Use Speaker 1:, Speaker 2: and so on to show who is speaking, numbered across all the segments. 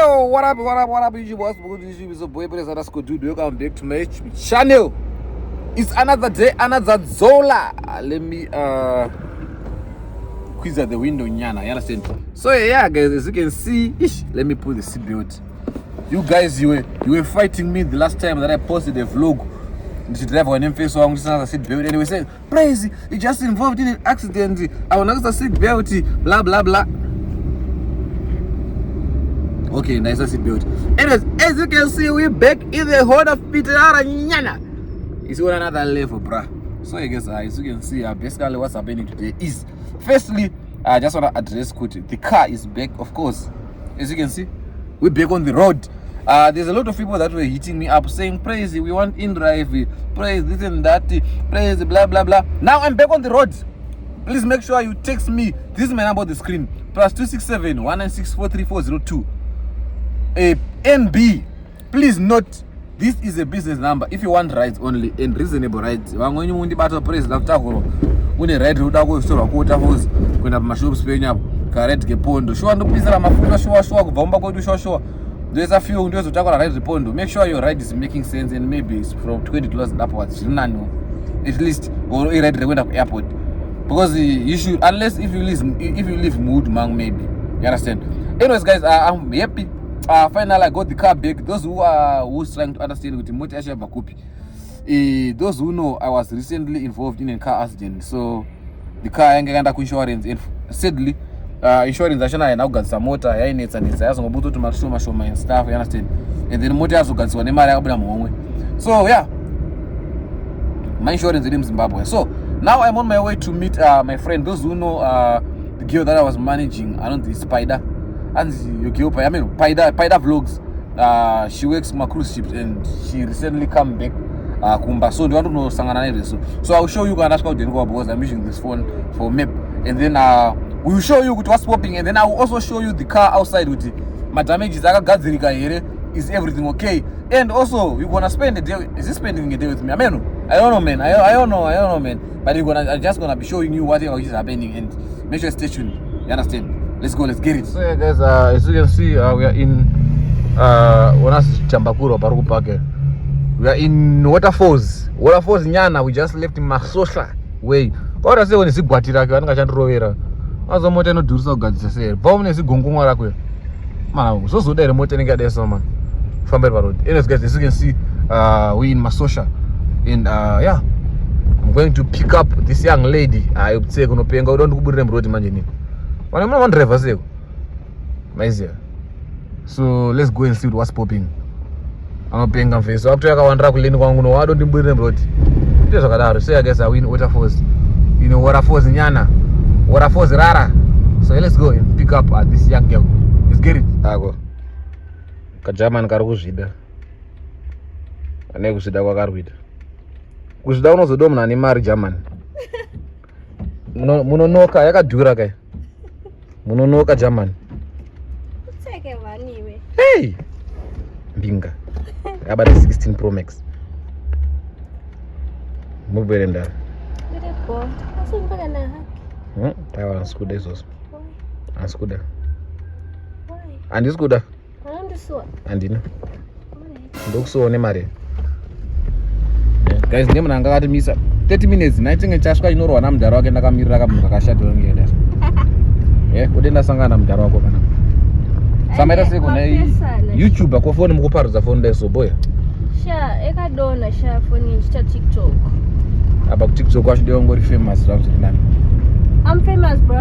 Speaker 1: Yo, what up, YouTube? What's good, YouTube? It's a boy, Press underscore dude. Welcome back to my YouTube channel. It's another day, another Zola. Let me quiz at the window, Nyana. You understand? So yeah, guys, as you can see, let me put the seatbelt. You guys, you were fighting me the last time that I posted a vlog. The driver went in face on the seatbelt, and we said, "Praise, he just involved in an accident. I will not the seatbelt, blah blah blah." Okay, nice seatbelt. Anyways, as you can see, we're back in the horde of Peter Nyana. It's on another level, bruh. So I guess as you can see, basically what's happening today is, firstly, I just want to address quickly. The car is back, of course. As you can see, we're back on the road. There's a lot of people that were hitting me up saying, "Praise, we want in drive, praise this and that, praise blah blah blah." Now I'm back on the road. Please make sure you text me. This is my number on the screen. +267 196 NB. Please note, this is a business number. If you want rides only and reasonable rides, when you want to praise after when a ride would go to a quarter hose, when a machine spin up, carrot get pondo. Show and the pizza, my show, bomba go to show. There's a few windows to talk about ride pondo. Make sure your ride is making sense and maybe it's from $20 upwards. None, at least, or a ride went up airport. Because you should, unless if you live mood, man, maybe. You understand? Anyways, guys, I'm happy. Finally, I got the car back. Those who's trying to understand with the motor bakupi. Those who know, I was recently involved in a car accident. So the car ain't under insurance. And sadly, insurance actually now got some motor. I need and it's also about to make sure and stuff. You understand? And then motor also got one. So yeah, my insurance is in Zimbabwe. So now I'm on my way to meet my friend. Those who know the girl that I was managing, I don't know, the Spider. And Paida vlogs. She works my cruise ships and she recently come back Kumba. So do you want to know Sangana? So I'll show you guys how because I'm using this phone for map. And then we'll show you what's popping, and then I will also show you the car outside with it. My damage is is everything okay? And also you're gonna spend a day. Is he spending a day with me? I don't know, man. I don't know, man. But I'm just gonna be showing you what is happening, and make sure you stay tuned. You understand? Let's go, let's get it. So yeah, guys, as you can see, we are in Chambakuro Baruku Park. We are in Waterfalls Nyana. We just left in Masosha way. What I say when you see Guatira, you can't roll. As a motor no do so good. Say, bomb is Gungunga Rakwe. Man, so there the motor get there so man. From Bedford Road. Anyways, guys, as you can see, we in Masosha. And yeah, I'm going to pick up this young lady. I would say gonna pay don't go to road imagine. Well, I'm not one driver, so let's go and see what's popping. I'm paying on face. So after I want to lane, I don't do them road. Just like that. So I guess I win Waterfalls. You know, Waterfalls in Yana, Waterfalls Rara. So let's go and pick up this young girl. Let's get it. I go. Kajaman Karuzida. I never said I was Karwid. Because down was the dome and marry German. No, I got Dura. Munonoka German. Hey! Binga. I bought a 16 Pro Max. Move better than that. I want scooter. And scooter. And this scooter. And you know. Look so on Mari. Guys, name and I got miss 30 minutes. 19 and Chaska, you know, and I'm the rock and I come here. Yeah, kudenda sangana mtaro wako kana. Samira siku na YouTuber kwa phone mko parza phone deso boya.
Speaker 2: Sha eka dona sha phone insta TikTok.
Speaker 1: About TikTok was the only famous right now.
Speaker 2: I'm famous, bro.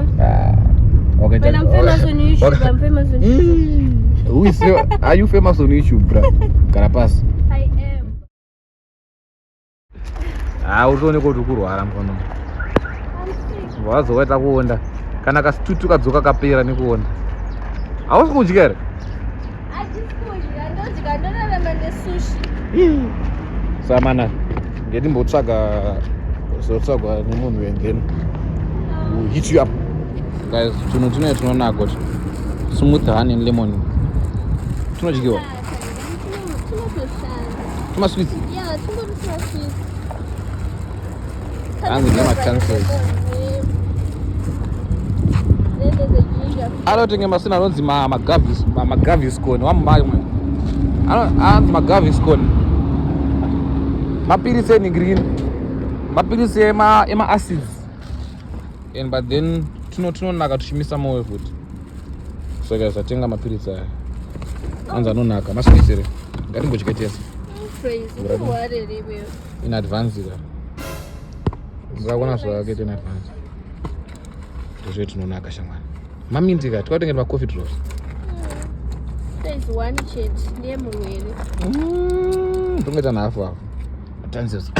Speaker 1: Okay.
Speaker 2: When I'm famous on YouTube, I'm famous on YouTube.
Speaker 1: Who is are you famous on YouTube, bro? Carapas.
Speaker 2: I am.
Speaker 1: Uzone ko tukurwara mkono. Wazoweta kuonda. Kana kasitutu kadzoka kapera nekuona. Hausi kudya here?
Speaker 2: Ajisi kudya, ndodya ndorarama nesushi.
Speaker 1: Samana, ngetimbotsvaga zotsvagwa nemunhu and then we'll hit you up. Guys, tunonaka kuti smooth honey and lemon. Tunodyiwa. Tumasweet?
Speaker 2: Yeah, tumasweet.
Speaker 1: Hangu nema cancels. anotenga masina anonzi magaviscon wamumbai mwe anonzi magaviscon mapirisi enhingiriri mapirisi ema-acids and but then tinonaka tuchimisa moyo futi saka satenga mapirisi aya anzi anonaka maswitsire ngatimbocheketesa in advance ka ndakona zvakaita in advance ndozve tinonaka shamwani mamindi ka tikatengeta macoffee drops ndongoita nhafu apo atanzes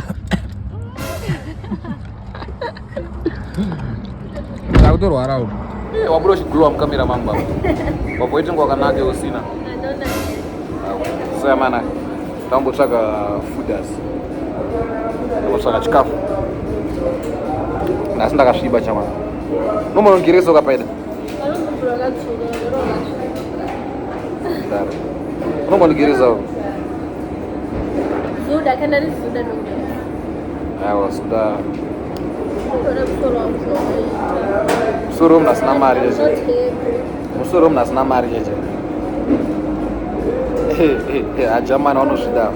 Speaker 1: ndakutorwara uno wabuda uchiglowa mukamera mangu apo wabvoitenga wakanaka usina saka mana tambotsvaga fooders tambotsvaga chikafu asi ndakasviba chamana nomonongereso kapaida unombonigerezawo aiwa suda musoro womunhu asina mari cheche musoro womunhu asina mari cheche ajamani vanozvida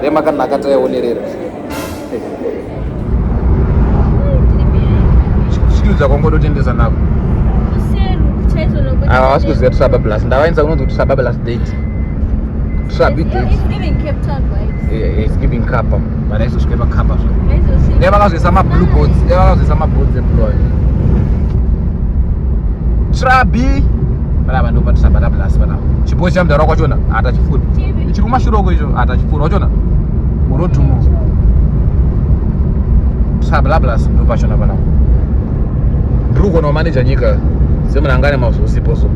Speaker 1: remakanaka taionerera chikiudza kwangodotendesa nako aiwa vasi kuziva tusabablas ndavainza kunonzi kuti tusabablas date tusabi date it's giving kapa but aizosvika pakapa zvo nevakazoisa mablue boards nevakazoisa maboards employ trabi panapa ndo patusabablas panapa chipo chamudhara kwachona hatachifura chiri kumashuroko icho hatachifura wachona murotumo tusabablas ndo pachona panapa ndiri kuona manager nyika semunhu angane mazosipo so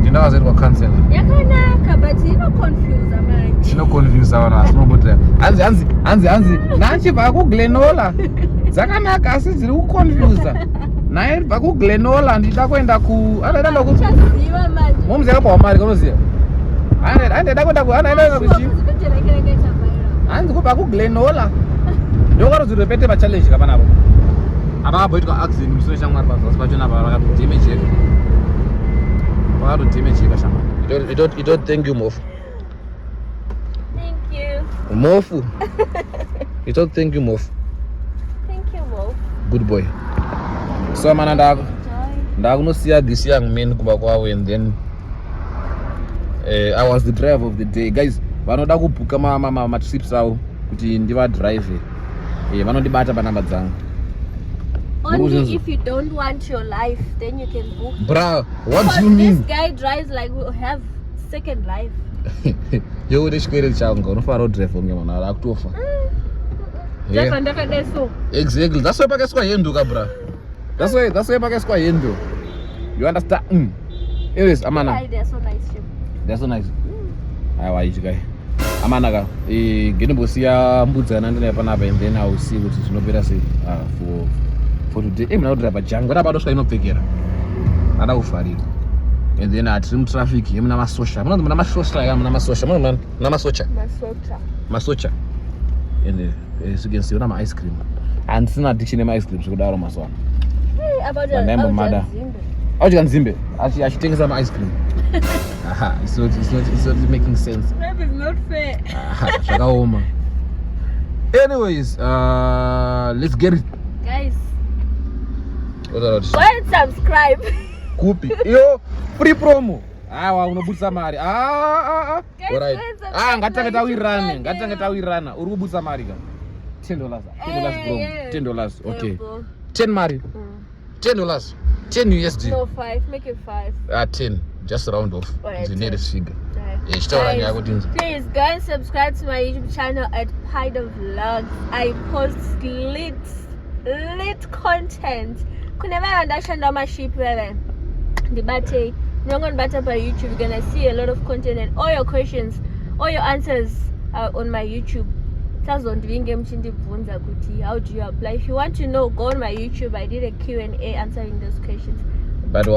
Speaker 1: ndinavazoitwa kansela
Speaker 2: yakanaka but inoconfuse manje
Speaker 1: inoconfuse vanhu asi nobotera hanzi nachibva kuglenola dzakanaka asi dziri kuconfuse naye bva kuglenola ndida kuenda mumzi akabva mari kanoziva handida kuenda hanzi kubva kuglenola ndokarozirepete pachallenge kapanapo avakabhoitwa accident musoro shamwari pazasi pachona pa vakatodemejeka vakatodemejeka shamwari ito thank you mofu mofu ito thank you mofu good boy so mana ndakunosiya this young man kuba kwawo and then I was the driver of the day guys vanoda kubhuka matrips avo kuti ndivadrive vanondibata panamba dzangu
Speaker 2: only if you don't want your life then you can book
Speaker 1: bra what do you mean
Speaker 2: this guy drives like we have second life
Speaker 1: yo chikwere changu unofanira kudrive unge munhu akutofa exactly that's why pakaiswa hendo ka bra that's why pakaiswa hendo you understand anyways amana
Speaker 2: they're so nice
Speaker 1: aiwa ichi kai amana ka ngenimbosiya mbudzana ndinaye panapa and then I will see kuti zvinopera sei for today muna kudriva jangu adabadosva inopfekera ada kufarira and then atiri mutraffic muna masosha munonzi muna masosha muna masosha muna masocha and as you can see una ma ice cream handisina addiction ema-ice cream zvekudaro mazuva andaimbomadha auchika nzimbe achitengesa ma-ice cream it's not making sense zvakaoma anyways let's get it
Speaker 2: guys go and subscribe
Speaker 1: kupi iyo free promo aiwa unobudisa mari alright ngatitange tawirirana uri kubudisa mari ka $10 bro $10 okay 10 mari $10 10 USD
Speaker 2: no 5 make it 5
Speaker 1: 10 just round off the nearest figure
Speaker 2: please go and subscribe to my YouTube channel at Pider Vlogs. I post lit content kuneva ndashanda maship wewe ndibate ndibata by YouTube. You're gonna see a lot of content and all your questions, all your answers are on my YouTube. How do you apply? If you want to know, go on my YouTube. I did a Q&A answering those questions. But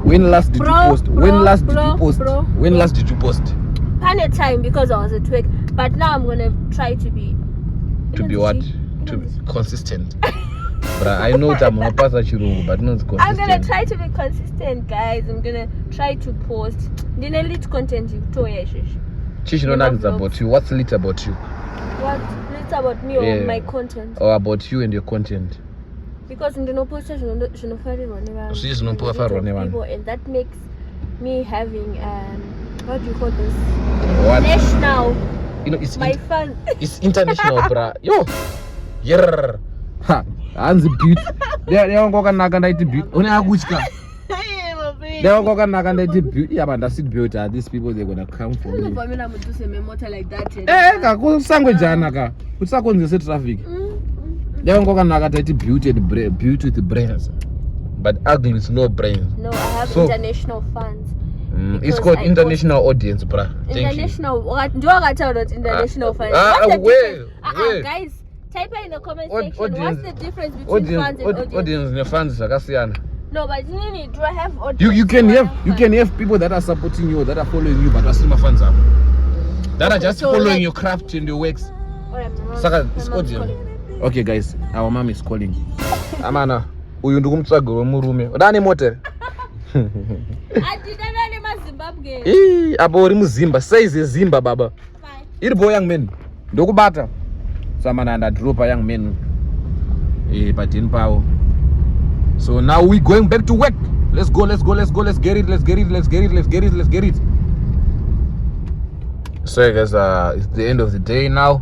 Speaker 1: when last did you post? When last did you post?
Speaker 2: Pan a time because I was at work. But now I'm gonna try to be
Speaker 1: what? To be consistent. Bruh, I know I'm gonna pass chirungu, but not consistent.
Speaker 2: I'm gonna try to be consistent, guys. I'm gonna try to post the lit content you told
Speaker 1: Chichi no knowledge about you. What's lit about you?
Speaker 2: What lit about me or my content?
Speaker 1: Or about you and your content?
Speaker 2: Because in the no post people, and that makes me having what do you call this?
Speaker 1: What?
Speaker 2: National.
Speaker 1: You know, it's
Speaker 2: my fun.
Speaker 1: It's international, bruh. Yo, yeah. Ha, hands beauty. They don't go and naga beauty. Only a good guy. They don't go and naga beauty. Yeah, but that's it. Beauty. These people they're gonna come for me.
Speaker 2: For me, I'm going to say me motor like that.
Speaker 1: Go sangwe jana ka. Usako nzese traffic. They don't go and naga beauty and beauty with the brains. But ugly is no brains.
Speaker 2: No, I have international fans.
Speaker 1: It's called international audience, bruh.
Speaker 2: International. What? Do I tell that international fans? Guys. Type in the comment section. What's the difference between fans and audience?
Speaker 1: Audience and fans are
Speaker 2: no, but do I have audience?
Speaker 1: You can have people that are supporting you, that are following you, but are still my fans up. That are just following your craft and your works. Saka, it's audience. Okay, guys, our mom is calling. Amana, uyu ndukumtsago wemurume. Udani motor.
Speaker 2: Adidana ma Zimbabwe.
Speaker 1: Abori muzimba, size Zimba baba. Iri boy young men. Ndokubata. Someone and a drop a young man. But in power. So now we going back to work. Let's go. Let's get it. So guys, it's the end of the day now.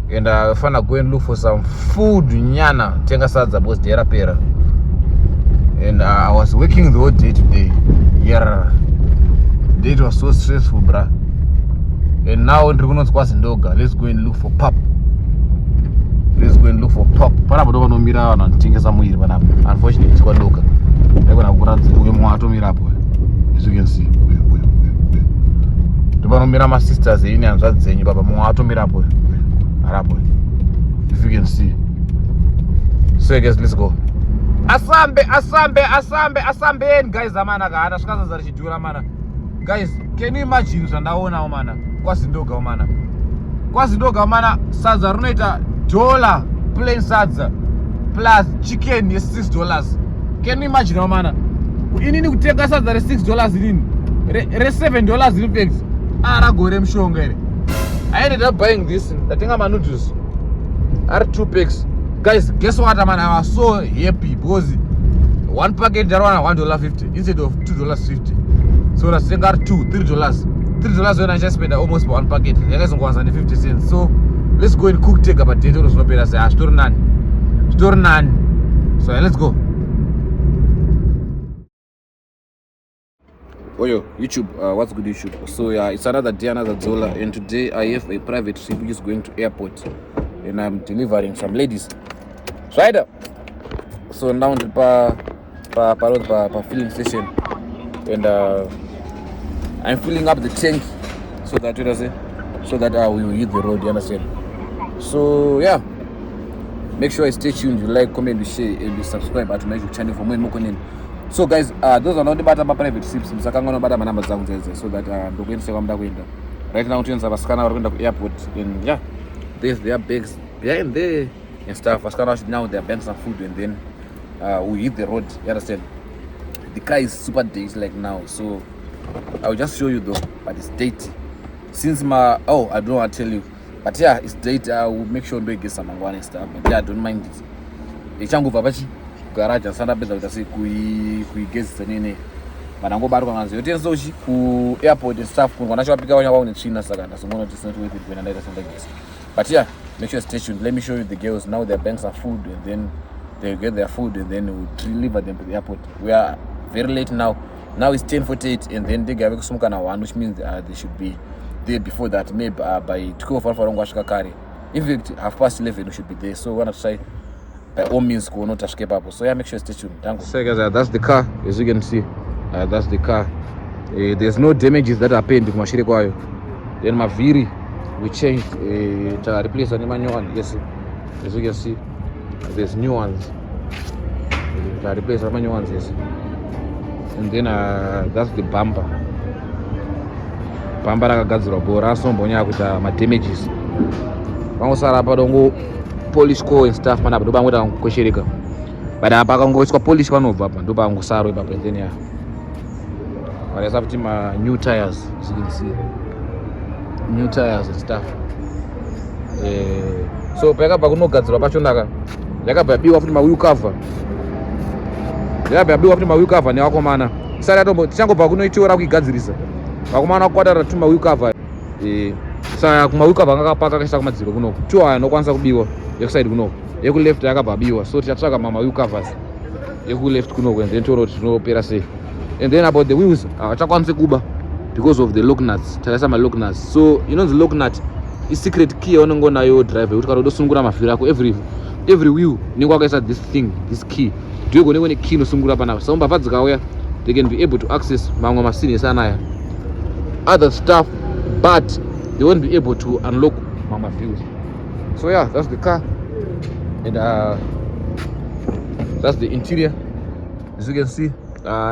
Speaker 1: And I finna go and look for some food nyana. Tenga sadza boss dera pera. And I was working the whole day today. Yeah. The day was so stressful, bruh. And now let's go and look for pop. Let's go and look for pop. Unfortunately, it's quite local. They're going to go to as you can see. My sisters, if you can see. So I guess let's go. Asambe, guys. Guys, can you imagine? Kwazindoga mana sadza runoita $1 plain sadza plus chicken $6. Can you imagine mana? Inini kutenga sadza $6 inini $7 in fact. Aragore mshonga ere. I ended up buying this. Ndatenga ma noodles. Are 2 packs. Guys, guess what man? I was so happy because one packet jarwana $1.50 instead of $2.50. So that's $3 when I just spent almost for one packet. I guess it was 50 cents. So let's go and cook take a potato. So let's go. Oh yo, YouTube, what's good YouTube? So yeah, it's another day, another Zola, and today I have a private trip which is going to airport, and I'm delivering some ladies. Right up. So now the filling station, and I'm filling up the tank so that we will hit the road. You understand? So yeah, make sure you stay tuned. You like, comment, you share, and you subscribe to my YouTube channel for more content. So guys, those are not the bad private trips. So that right now we're going to the airport, and yeah, there's their bags behind there and stuff. Now they're buying some food, and then we hit the road. You understand? The car is super dirty like now, so I'll just show you though, but it's dirty. Since I don't want to tell you, but yeah, it's dirty. I will make sure we get some mangwana and stuff, but yeah, I don't mind it. Ichangu papachi garage and stand up with us kuigezi nini manango bado kwanza yote nzoshi ku airport and stuff kuna nacho pika wanya wao ni China saka na someone just not with it when I send this. But yeah, make sure stay tuned. Let me show you the girls. Now their banks are food, and then they get their food, and then we deliver them to the airport. We are very late now. Now it's 10:48, and then they get some kind of one, which means they should be there before that. Maybe by 12:45. In fact, 11:30 we should be there. So we're gonna try by all means go not escape up. So yeah, make sure stay tuned. Thank you. So guys, that's the car, as you can see. That's the car. There's no damages that are paid to mashiri kwayo. Then maviri we changed to replace a new one. Yes, as you can see, there's new ones. To replace a new ones. Yes. And then that's the bumper. Bumper rakagadzirwa bora asombonya kuita ma damages. Vangosara padongo polish core and stuff mana bado bamwe takweshereka. but apa akangoiswa polish panobva apa ndo paangosaro ipapo and then yeah vakaisa kuti new tires, as you can see, new tires and stuff. So pakabva kunogadzirwa pacho naka yakabva yabiwa futi mawheel cover, yakabva yabiwa futi mawheel cover nevakomana. Saka yatombo tichangobva kunoitiora kuigadzirisa vakomana kukwatara tu mawheel cover. Saka kumawheel cover angakapaka kaisa kumadziro kunoko tiwa anokwanisa kubiwa yekuside kunoko, yekuleft yakabva yabiwa, so tichatsvaka mawheel covers yekuleft kunoko and then toona kuti tinopera sei. And then about the wheels, achakwanise kuba because of the lock nuts. Takaisa ma lock nuts. So you know the lock nut is secret key yaunenge nayo driver kuti kana udosungura mavhiri ako every wheel ninge wakaisa this thing, this key ndiyo kune key inosungura panapa. So mbavha dzikauya they can be able to access mamwe masini esanaya other stuff, but they won't be able to unlock mama views. So yeah, that's the car and that's the interior as you can see.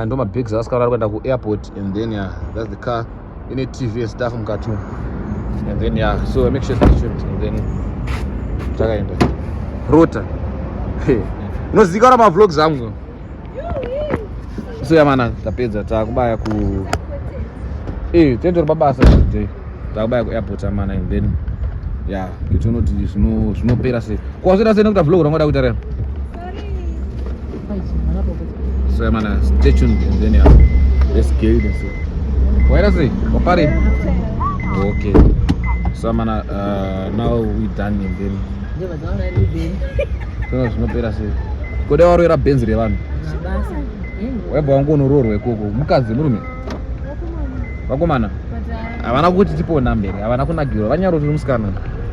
Speaker 1: Ndo mabags asikara kwenda ku airport and then yeah, that's the car ine TV and stuff mukati and then yeah, so make sure to tuned and then takaenda rota unozikara ma vlogs angu. So yeah mana tapedza takubaya ku tentori babasa today takubaya ku airport mana and then yeah kitono kuti zvinopera sei kwazira sei nekuti vlog rangoda kuita rero. So I'm gonna stay tuned and then yeah, let's get it and see. Why does it? Opari? Okay. So I'm gonna now we done and then. So no pera say. Kode waro era Benz re vanhu. Webo wangu nororo wekoko. Mukadzi murume. Vakomana. Havana kuti tipo nambere. Havana kunagirwa. Vanyaro tiri musikana.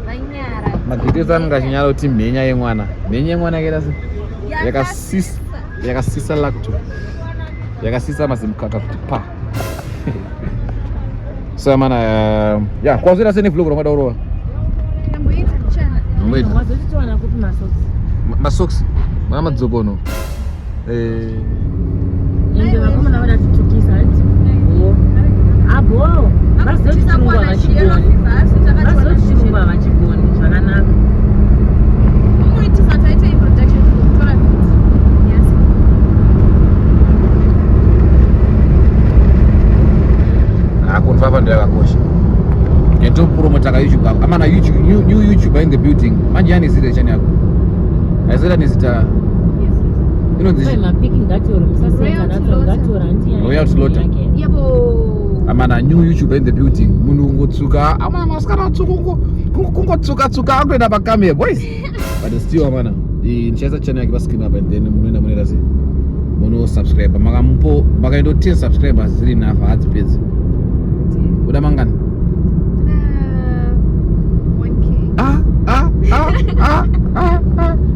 Speaker 2: Vanyara.
Speaker 1: Magitesa anga chinyaro kuti mhenya yemwana. Mhenya yemwana yakaita sei? Yakasisa lacto. Yakasisa mazimkaka kuti pa. So mana yeah, kwazira sei vlog ramada urova.
Speaker 2: Ndamboita mchana.
Speaker 1: Mwezi.
Speaker 2: Wazotitwana kuti
Speaker 1: Masocks. Mama dzobono.
Speaker 2: Ndio vakomana vada tutukisa ati. Abo. Vazotichungwa vachiboni. Vazotichungwa vachiboni zvakanaka. Unoitisa taita introduction kutora. Yes.
Speaker 1: Akonfa ndo yakakosha. Ngento promota ka YouTube. Amana YouTube new YouTuber in the building. Manje yani zile chani yako. Azela ni zita. You know this.
Speaker 2: I'm picking that your
Speaker 1: Royal Slaughter.
Speaker 2: Yebo.
Speaker 1: Amana new YouTuber in the building. Munhu ngotsuka. Amana maskara tsukungu. Kungotsuka akuenda pakamera boys. But still amana. Ncheza channel yake baskina up and then munenda sei. Muno subscribe. Makampo makaendo 10 subscribers zili nafa hadzipedzi. Uda mangani? 1K.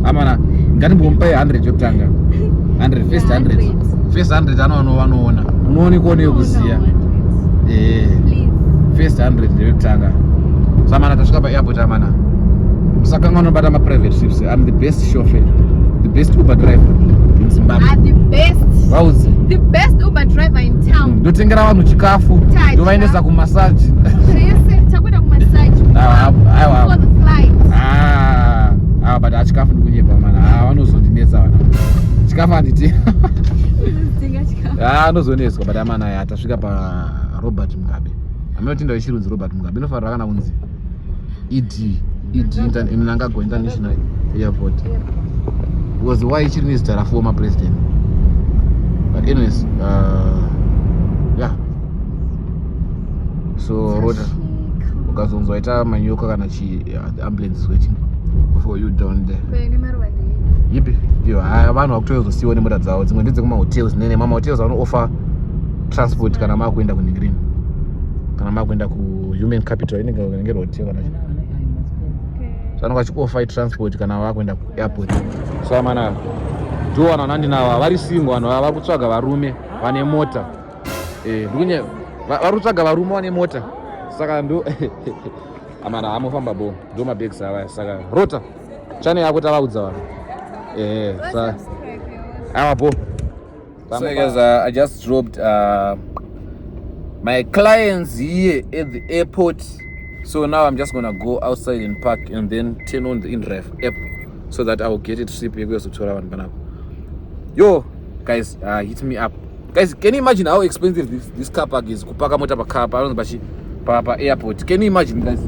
Speaker 1: Amana ngani mbompa 100 yokutanga. 100 first 100. First 100 anoona. Unooni kuone kuziya. First 100 yokutanga. Samana tasvika pa airport amana. Saka ngano bata ma private ships. I'm the best chauffeur. The best Uber driver in Zimbabwe.
Speaker 2: The best.
Speaker 1: Wauzi.
Speaker 2: The best Uber driver in town.
Speaker 1: Ndotengera vanhu chikafu. Ndovaendesa kumasaji.
Speaker 2: Takwenda kumasaji.
Speaker 1: Aiwa.
Speaker 2: For the flight.
Speaker 1: But achikafu ndikunyepa mana. Vanozondinetsa vana. Chikafu handiti. Anozoneswa but amana yatasvika pa Robert Mugabe. Aminotinda wechirunzi Robert Mugabe. Inofanira kana kunzi ED Mnangagwa International Airport. Because why chiri needs to former president. But anyways, yeah. So road ukazonzoita manyoka kana the ambulance is waiting for you down there. Yipi? Yo, vanhu vakutozosiwa nemota dzavo. Dzimwe ndedzekuma hotels nene mama hotels vano offer transport kana makuenda kuNigreen. Kana makuenda ku Human Capital inenge hotel kana Sano vachikuoffer transport kana vakuenda ku airport. So amana ndowana nandi nava vari single vanhu vari kutsvaga varume vane mota. Ndikunye vari kutsvaga varume vane mota. Saka ndo amana amofamba bo ndo mabags ava. Saka rota chane yako tavaudza vanhu. So avapo. So guys, I just dropped my clients here at the airport. So now I'm just gonna go outside and park and then turn on the InDrive app so that I will get it to CP to tour around Banako. Yo guys, hit me up guys. Can you imagine how expensive this car park is? Kupaka mota pa car park pa airport. Can you imagine guys?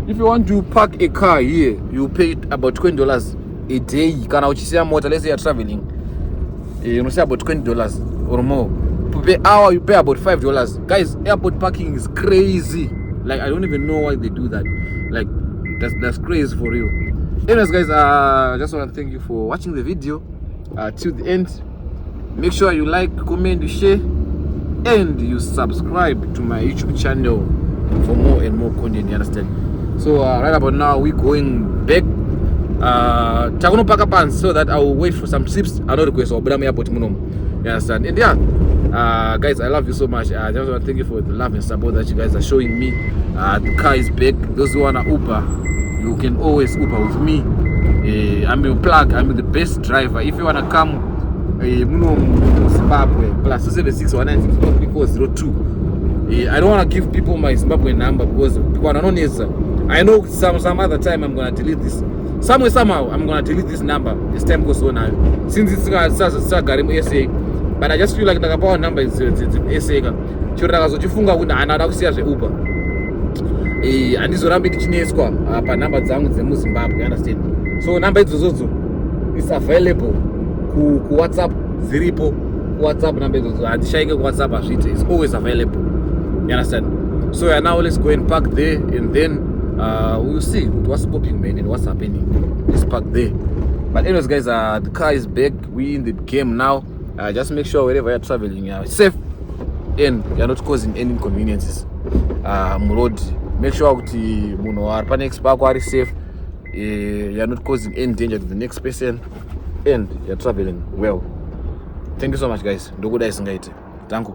Speaker 1: If you want to park a car here, you pay about $20 a day. Kana uchisiya mota, let's say you're traveling, you know, say about $20 or more per hour. You pay about $5 guys. Airport parking is crazy. Like, I don't even know why they do that. Like, that's crazy for real. Anyways guys, I just want to thank you for watching the video till the end. Make sure you like, comment, you share, and you subscribe to my YouTube channel for more and more content, you understand? So right about now we're going back takuno paka pants so that I will wait for some trips. I know request or airport munom, you understand? And yeah, guys, I love you so much. I just want to thank you for the love and support that you guys are showing me. The car is back. Those who wanna Uber, you can always Uber with me. I'm your plug. I'm the best driver. If you wanna come, Zimbabwe plus 276196402. I don't wanna give people my Zimbabwe number because people are not necessary. I know some other time I'm gonna delete this. Somehow I'm gonna delete this number as time goes on now. Since it's SA, but I just feel like the power number is SA. Chifunga kuti anada kusiya zveUber. Andizorambi ndichineswa pa number dzangu dzemuZimbabwe, you understand? So number idzodzo is available ku WhatsApp, ziripo ku WhatsApp number idzodzo. Handishaike ku WhatsApp azvite, it's always available, you understand? So yeah, now let's go and park there, and then we'll see what's popping, man, and what's happening. Let's park there. But anyways guys, the car is back. We in the game now. Just make sure wherever you're traveling, you're safe and you're not causing any inconveniences. Road, make sure that you next park are safe. You're not causing any danger to the next person, and you're traveling well. Thank you so much guys. Thank you.